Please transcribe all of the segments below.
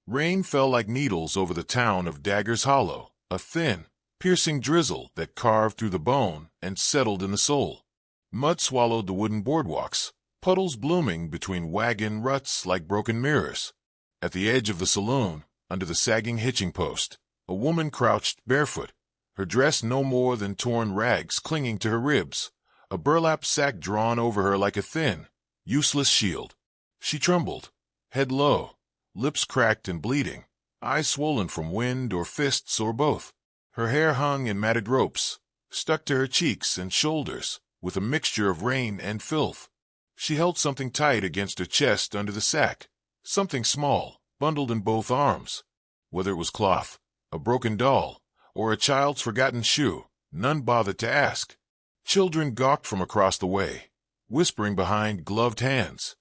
Rain fell like needles over the town of Daggers Hollow, a thin, piercing drizzle that carved through the bone and settled in the soul. Mud swallowed the wooden boardwalks, puddles blooming between wagon ruts like broken mirrors. At the edge of the saloon, under the sagging hitching post, a woman crouched barefoot, her dress no more than torn rags clinging to her ribs, a burlap sack drawn over her like a thin, useless shield. She trembled, head low, lips cracked and bleeding, eyes swollen from wind or fists or both. Her hair hung in matted ropes, stuck to her cheeks and shoulders, with a mixture of rain and filth. She held something tight against her chest under the sack, something small, bundled in both arms. Whether it was cloth, a broken doll, or a child's forgotten shoe, none bothered to ask. Children gawked from across the way, whispering behind gloved hands.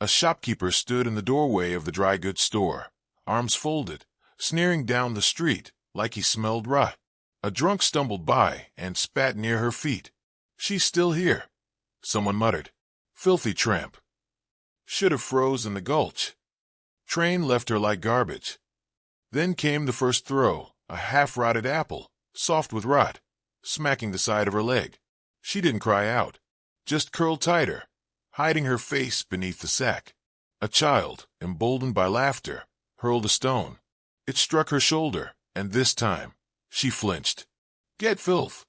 A shopkeeper stood in the doorway of the dry goods store, arms folded, sneering down the street like he smelled rot. A drunk stumbled by and spat near her feet. "She's still here," someone muttered. "Filthy tramp. Should have froze in the gulch." Train left her like garbage. Then came the first throw, a half-rotted apple, soft with rot, smacking the side of her leg. She didn't cry out, just curled tighter, hiding her face beneath the sack. A child, emboldened by laughter, hurled a stone. It struck her shoulder, and this time, she flinched. "Get filth!"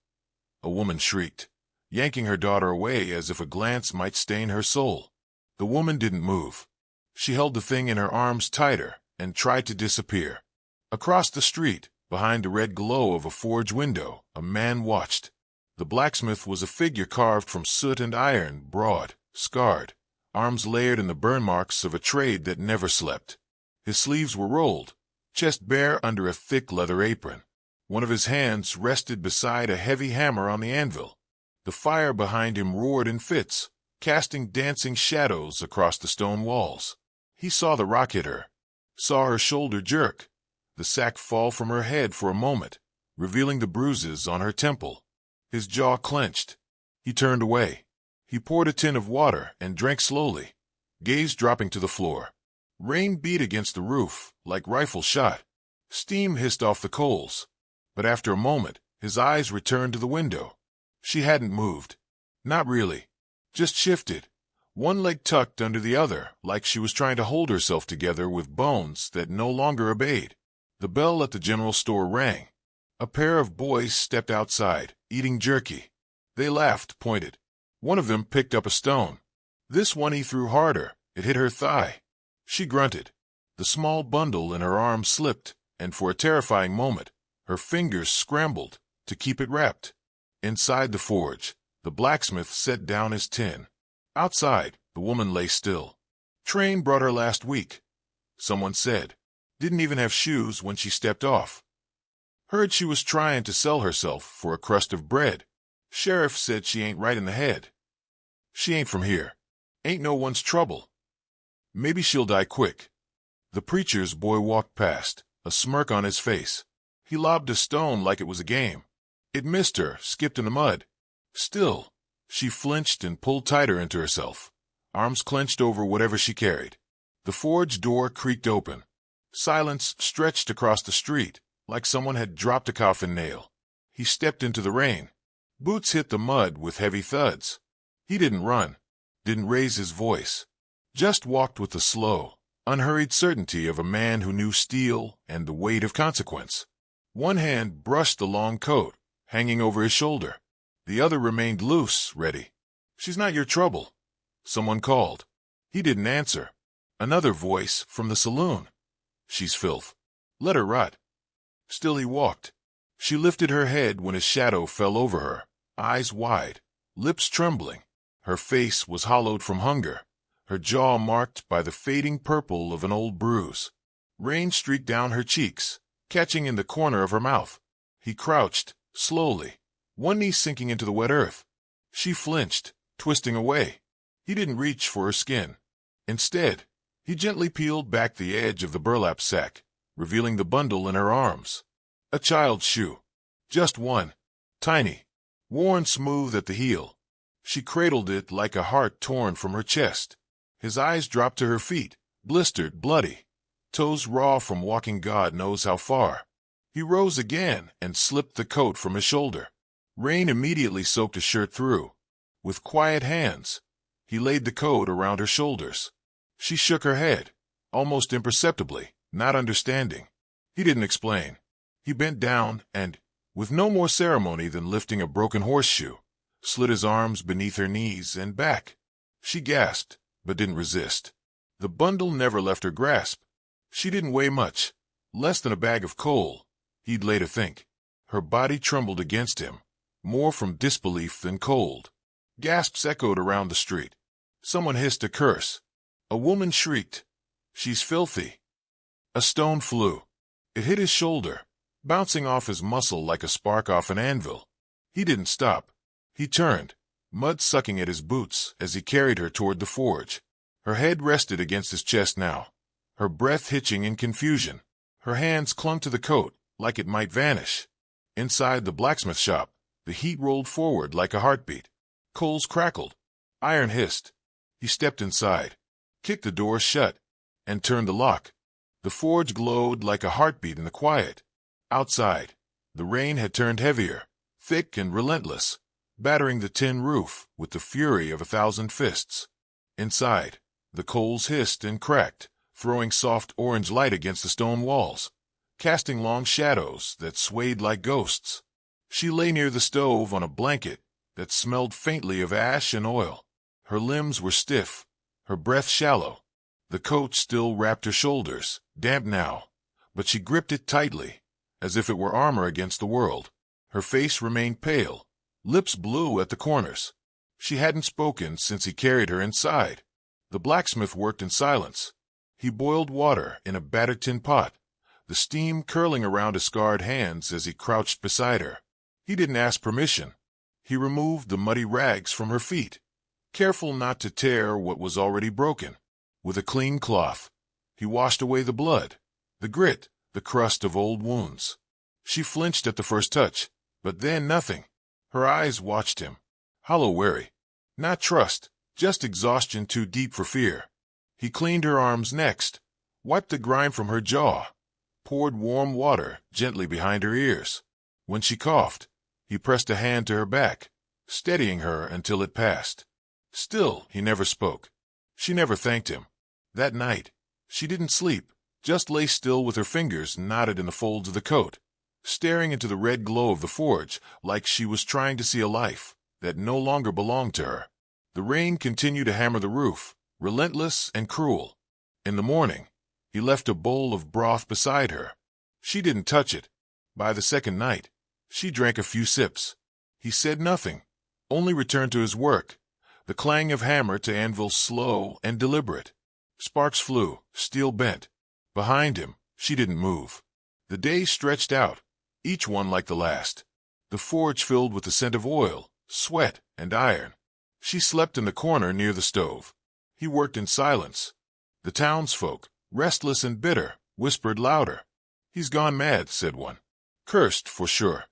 a woman shrieked, yanking her daughter away as if a glance might stain her soul. The woman didn't move. She held the thing in her arms tighter and tried to disappear. Across the street, behind the red glow of a forge window, a man watched. The blacksmith was a figure carved from soot and iron, broad, scarred, arms layered in the burn marks of a trade that never slept. His sleeves were rolled, chest bare under a thick leather apron. One of his hands rested beside a heavy hammer on the anvil. The fire behind him roared in fits, casting dancing shadows across the stone walls. He saw the rock hit her, saw her shoulder jerk, the sack fall from her head for a moment, revealing the bruises on her temple. His jaw clenched. He turned away. He poured a tin of water and drank slowly, gaze dropping to the floor. Rain beat against the roof like rifle shot. Steam hissed off the coals. But after a moment, his eyes returned to the window. She hadn't moved. Not really. Just shifted, one leg tucked under the other, like she was trying to hold herself together with bones that no longer obeyed. The bell at the general store rang. A pair of boys stepped outside, eating jerky. They laughed, pointed. One of them picked up a stone. This one he threw harder. It hit her thigh. She grunted. The small bundle in her arm slipped, and for a terrifying moment, her fingers scrambled to keep it wrapped. Inside the forge, the blacksmith set down his tin. Outside, the woman lay still. "Train brought her last week," someone said. "Didn't even have shoes when she stepped off. Heard she was trying to sell herself for a crust of bread. Sheriff said she ain't right in the head. She ain't from here. Ain't no one's trouble. Maybe she'll die quick." The preacher's boy walked past, a smirk on his face. He lobbed a stone like it was a game. It missed her, skipped in the mud. Still, she flinched and pulled tighter into herself, arms clenched over whatever she carried. The forge door creaked open. Silence stretched across the street, like someone had dropped a coffin nail. He stepped into the rain. Boots hit the mud with heavy thuds. He didn't run, didn't raise his voice, just walked with the slow, unhurried certainty of a man who knew steel and the weight of consequence. One hand brushed the long coat, hanging over his shoulder. The other remained loose, ready. "She's not your trouble," someone called. He didn't answer. Another voice from the saloon. "She's filth. Let her rot." Still he walked. She lifted her head when his shadow fell over her, eyes wide, lips trembling. Her face was hollowed from hunger, her jaw marked by the fading purple of an old bruise. Rain streaked down her cheeks, catching in the corner of her mouth. He crouched, slowly, one knee sinking into the wet earth. She flinched, twisting away. He didn't reach for her skin. Instead, he gently peeled back the edge of the burlap sack, revealing the bundle in her arms. A child's shoe. Just one. Tiny. Worn smooth at the heel. She cradled it like a heart torn from her chest. His eyes dropped to her feet, blistered, bloody. toes raw from walking God knows how far. He rose again and slipped the coat from his shoulder. Rain immediately soaked his shirt through. With quiet hands, he laid the coat around her shoulders. She shook her head, almost imperceptibly, not understanding. He didn't explain. He bent down and, with no more ceremony than lifting a broken horseshoe, slid his arms beneath her knees and back. She gasped, but didn't resist. The bundle never left her grasp. She didn't weigh much, less than a bag of coal, he'd later think. Her body trembled against him, more from disbelief than cold. Gasps echoed around the street. Someone hissed a curse. A woman shrieked, "She's filthy." A stone flew. It hit his shoulder, bouncing off his muscle like a spark off an anvil. He didn't stop. He turned, mud sucking at his boots as he carried her toward the forge. Her head rested against his chest now, her breath hitching in confusion. Her hands clung to the coat like it might vanish. Inside the blacksmith shop, the heat rolled forward like a heartbeat. Coals crackled. Iron hissed. He stepped inside, kicked the door shut, and turned the lock. The forge glowed like a heartbeat in the quiet. Outside, the rain had turned heavier, thick and relentless, battering the tin roof with the fury of 1,000 fists. Inside, the coals hissed and cracked, throwing soft orange light against the stone walls, casting long shadows that swayed like ghosts. She lay near the stove on a blanket that smelled faintly of ash and oil. Her limbs were stiff, her breath shallow. The coat still wrapped her shoulders, damp now, but she gripped it tightly, as if it were armor against the world. Her face remained pale, lips blue at the corners. She hadn't spoken since he carried her inside. The blacksmith worked in silence. He boiled water in a battered tin pot, the steam curling around his scarred hands as he crouched beside her. He didn't ask permission. He removed the muddy rags from her feet, careful not to tear what was already broken. With a clean cloth, he washed away the blood, the grit, the crust of old wounds. She flinched at the first touch, but then nothing. Her eyes watched him, hollow weary. Not trust, just exhaustion too deep for fear. He cleaned her arms next, wiped the grime from her jaw, poured warm water gently behind her ears. When she coughed, he pressed a hand to her back, steadying her until it passed. Still, he never spoke. She never thanked him. That night, she didn't sleep, just lay still with her fingers knotted in the folds of the coat, staring into the red glow of the forge like she was trying to see a life that no longer belonged to her. The rain continued to hammer the roof, relentless and cruel. In the morning, he left a bowl of broth beside her. She didn't touch it. By the second night, she drank a few sips. He said nothing, only returned to his work, the clang of hammer to anvil slow and deliberate. Sparks flew, steel bent. Behind him, she didn't move. The days stretched out, each one like the last. The forge filled with the scent of oil, sweat, and iron. She slept in the corner near the stove. He worked in silence. The townsfolk, restless and bitter, whispered louder. "He's gone mad," said one. "Cursed, for sure.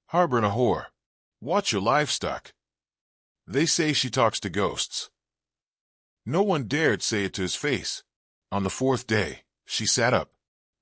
Harboring a whore. Watch your livestock. They say she talks to ghosts." No one dared say it to his face. On the fourth day, she sat up,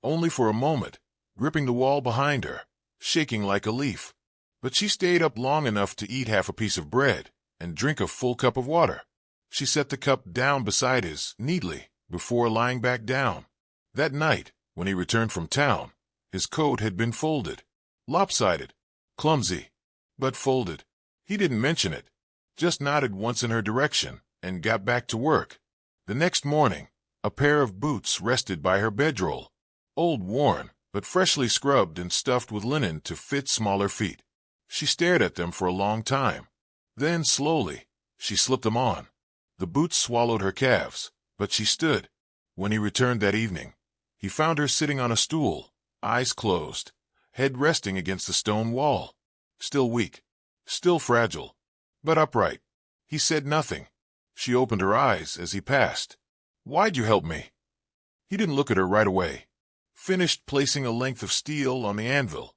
only for a moment, gripping the wall behind her, shaking like a leaf. But she stayed up long enough to eat half a piece of bread and drink a full cup of water. She set the cup down beside his, neatly, before lying back down. That night, when he returned from town, his coat had been folded, lopsided, clumsy, but folded. He didn't mention it, just nodded once in her direction and got back to work. The next morning, a pair of boots rested by her bedroll, old worn, but freshly scrubbed and stuffed with linen to fit smaller feet. She stared at them for a long time. Then, slowly, she slipped them on. The boots swallowed her calves, but she stood. When he returned that evening, he found her sitting on a stool, eyes closed, head resting against the stone wall. Still weak, still fragile, but upright. He said nothing. She opened her eyes as he passed. "Why'd you help me?" He didn't look at her right away. Finished placing a length of steel on the anvil.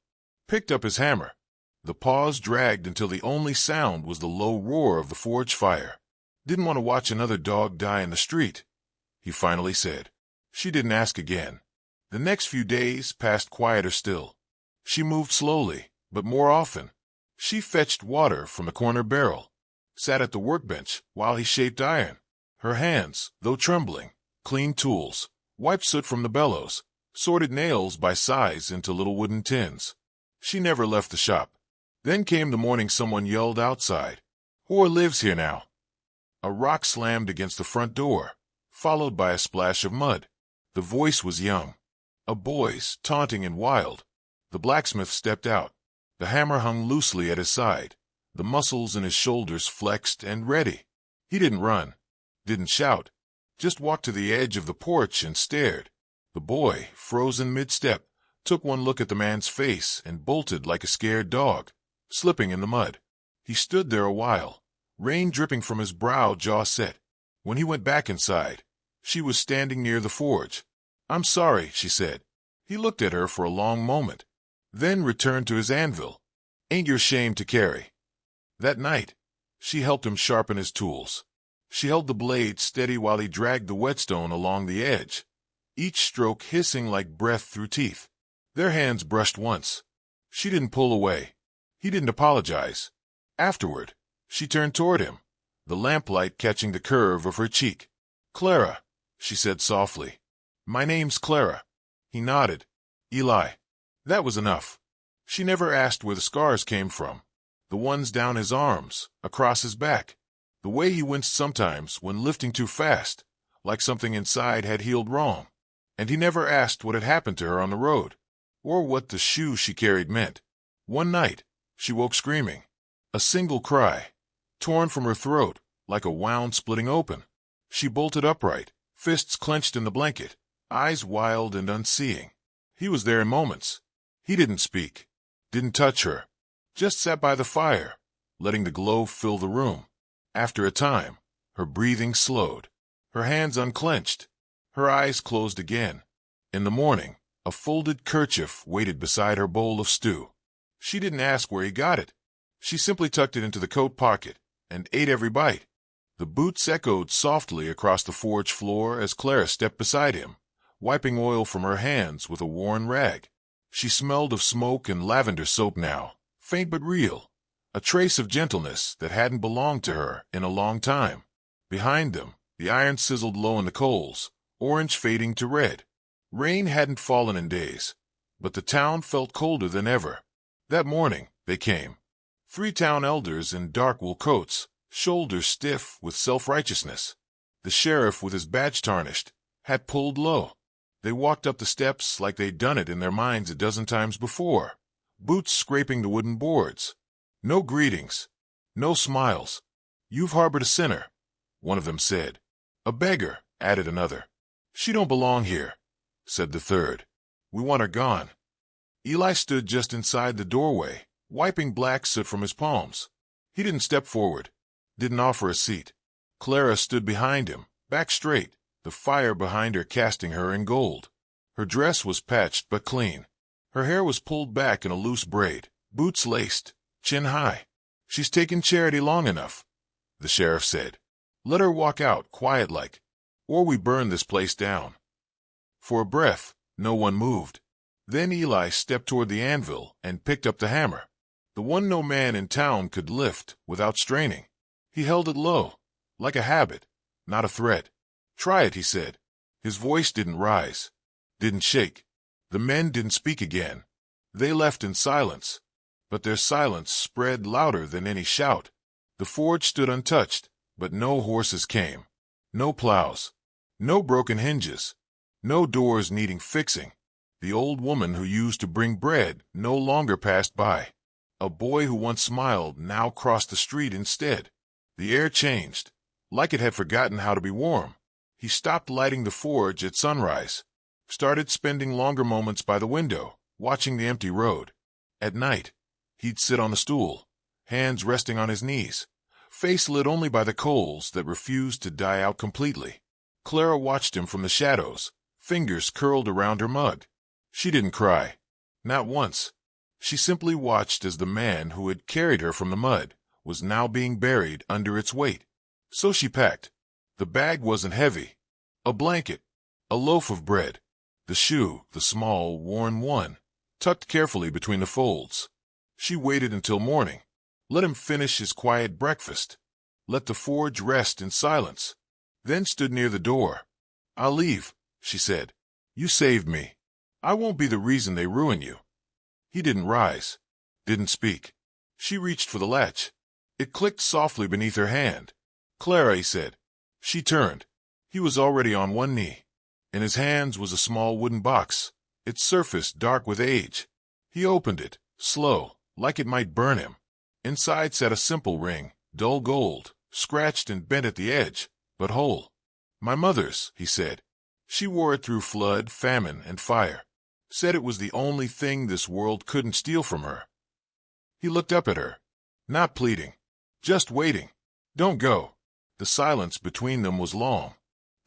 Picked up his hammer. The pause dragged until the only sound was the low roar of the forge fire. "Didn't want to watch another dog die in the street," he finally said. She didn't ask again. The next few days passed quieter still. She moved slowly, but more often. She fetched water from the corner barrel, sat at the workbench while he shaped iron. Her hands, though trembling, cleaned tools, wiped soot from the bellows, sorted nails by size into little wooden tins. She never left the shop. Then came the morning someone yelled outside, "Who lives here now?" A rock slammed against the front door, followed by a splash of mud. The voice was young, a boy's, taunting and wild. The blacksmith stepped out. The hammer hung loosely at his side, the muscles in his shoulders flexed and ready. He didn't run, didn't shout, just walked to the edge of the porch and stared. The boy, frozen mid-step, took one look at the man's face and bolted like a scared dog, slipping in the mud. He stood there a while, rain dripping from his brow, jaw set. When he went back inside, she was standing near the forge. "I'm sorry," she said. He looked at her for a long moment, then returned to his anvil. "Ain't your shame to carry?" That night, she helped him sharpen his tools. She held the blade steady while he dragged the whetstone along the edge, each stroke hissing like breath through teeth. Their hands brushed once. She didn't pull away. He didn't apologize. Afterward, she turned toward him, the lamplight catching the curve of her cheek. "Clara," she said softly. "My name's Clara." He nodded. "Eli." That was enough. She never asked where the scars came from. The ones down his arms, across his back. The way he winced sometimes when lifting too fast, like something inside had healed wrong. And he never asked what had happened to her on the road, or what the shoe she carried meant. One night, she woke screaming. A single cry, torn from her throat, like a wound splitting open. She bolted upright, fists clenched in the blanket, eyes wild and unseeing. He was there in moments. He didn't speak, didn't touch her, just sat by the fire, letting the glow fill the room. After a time, her breathing slowed, her hands unclenched, her eyes closed again. In the morning, a folded kerchief waited beside her bowl of stew. She didn't ask where he got it. She simply tucked it into the coat pocket and ate every bite. The boots echoed softly across the forge floor as Clara stepped beside him, wiping oil from her hands with a worn rag. She smelled of smoke and lavender soap now, faint but real, a trace of gentleness that hadn't belonged to her in a long time. Behind them, the iron sizzled low in the coals, orange fading to red. Rain hadn't fallen in days, but the town felt colder than ever. That morning, they came. 3 town elders in dark wool coats, shoulders stiff with self-righteousness. The sheriff, with his badge tarnished, had pulled low. They walked up the steps like they'd done it in their minds a dozen times before, boots scraping the wooden boards. No greetings, no smiles. "You've harbored a sinner," one of them said. "A beggar," added another. "She don't belong here," said the third. "We want her gone." Eli stood just inside the doorway, wiping black soot from his palms. He didn't step forward, didn't offer a seat. Clara stood behind him, back straight, the fire behind her casting her in gold. Her dress was patched but clean. Her hair was pulled back in a loose braid, boots laced, chin high. "She's taken charity long enough," the sheriff said. "Let her walk out, quiet-like, or we burn this place down." For a breath, no one moved. Then Eli stepped toward the anvil and picked up the hammer, the one no man in town could lift without straining. He held it low, like a habit, not a threat. "Try it," he said. His voice didn't rise, didn't shake. The men didn't speak again. They left in silence, but their silence spread louder than any shout. The forge stood untouched, but no horses came, no plows, no broken hinges, no doors needing fixing. The old woman who used to bring bread no longer passed by. A boy who once smiled now crossed the street instead. The air changed, like it had forgotten how to be warm. He stopped lighting the forge at sunrise, started spending longer moments by the window, watching the empty road. At night, he'd sit on a stool, hands resting on his knees, face lit only by the coals that refused to die out completely. Clara watched him from the shadows, fingers curled around her mug. She didn't cry, not once. She simply watched as the man who had carried her from the mud was now being buried under its weight. So she packed. The bag wasn't heavy. A blanket, a loaf of bread, the shoe, the small, worn one, tucked carefully between the folds. She waited until morning. Let him finish his quiet breakfast. Let the forge rest in silence. Then stood near the door. "I'll leave," she said. "You saved me. I won't be the reason they ruin you." He didn't rise, didn't speak. She reached for the latch. It clicked softly beneath her hand. "Clara," he said. She turned. He was already on one knee. In his hands was a small wooden box, its surface dark with age. He opened it, slow, like it might burn him. Inside sat a simple ring, dull gold, scratched and bent at the edge, but whole. "My mother's," he said. She wore it through flood, famine, and fire. Said it was the only thing this world couldn't steal from her. He looked up at her. Not pleading. Just waiting. "Don't go." The silence between them was long.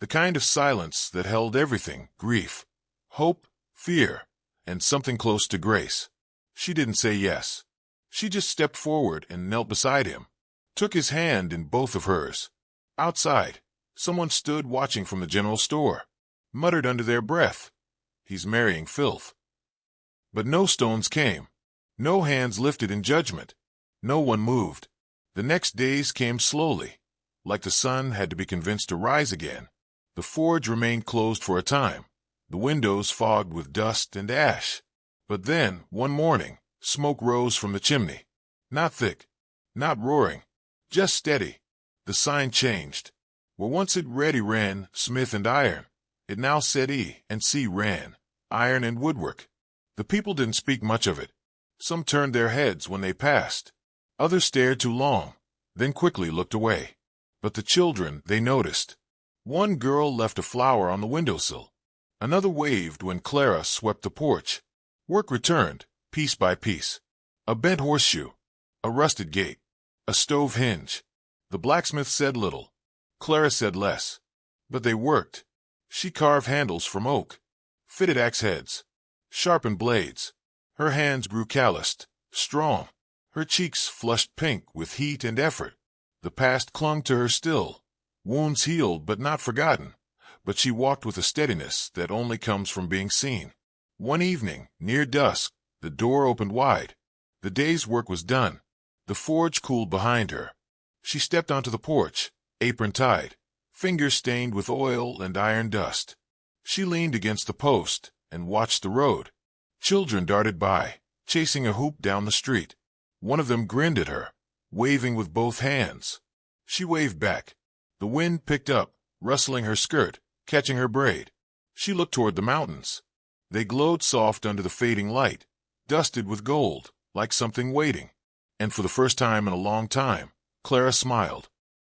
The kind of silence that held everything: grief, hope, fear, and something close to grace. She didn't say yes. She just stepped forward and knelt beside him, took his hand in both of hers. Outside, someone stood watching from the general store, muttered under their breath, "He's marrying filth." But no stones came. No hands lifted in judgment. No one moved. The next days came slowly, like the sun had to be convinced to rise again. The forge remained closed for a time, the windows fogged with dust and ash. But then, one morning, smoke rose from the chimney. Not thick, not roaring, just steady. The sign changed. Where once it read Iran, Smith and Iron, it now said E and C Ran, Iron and Woodwork. The people didn't speak much of it. Some turned their heads when they passed. Others stared too long, then quickly looked away. But the children, they noticed. One girl left a flower on the windowsill. Another waved when Clara swept the porch. Work returned, piece by piece. A bent horseshoe, a rusted gate, a stove hinge. The blacksmith said little. Clara said less. But they worked. She carved handles from oak, fitted axe heads, sharpened blades. Her hands grew calloused, strong. Her cheeks flushed pink with heat and effort. The past clung to her still. Wounds healed but not forgotten. But she walked with a steadiness that only comes from being seen. One evening, near dusk, the door opened wide. The day's work was done. The forge cooled behind her. She stepped onto the porch, apron tied, fingers stained with oil and iron dust. She leaned against the post and watched the road. Children darted by, chasing a hoop down the street. One of them grinned at her, waving with both hands. She waved back. The wind picked up, rustling her skirt, catching her braid. She looked toward the mountains. They glowed soft under the fading light, dusted with gold, like something waiting. And for the first time in a long time, Clara smiled.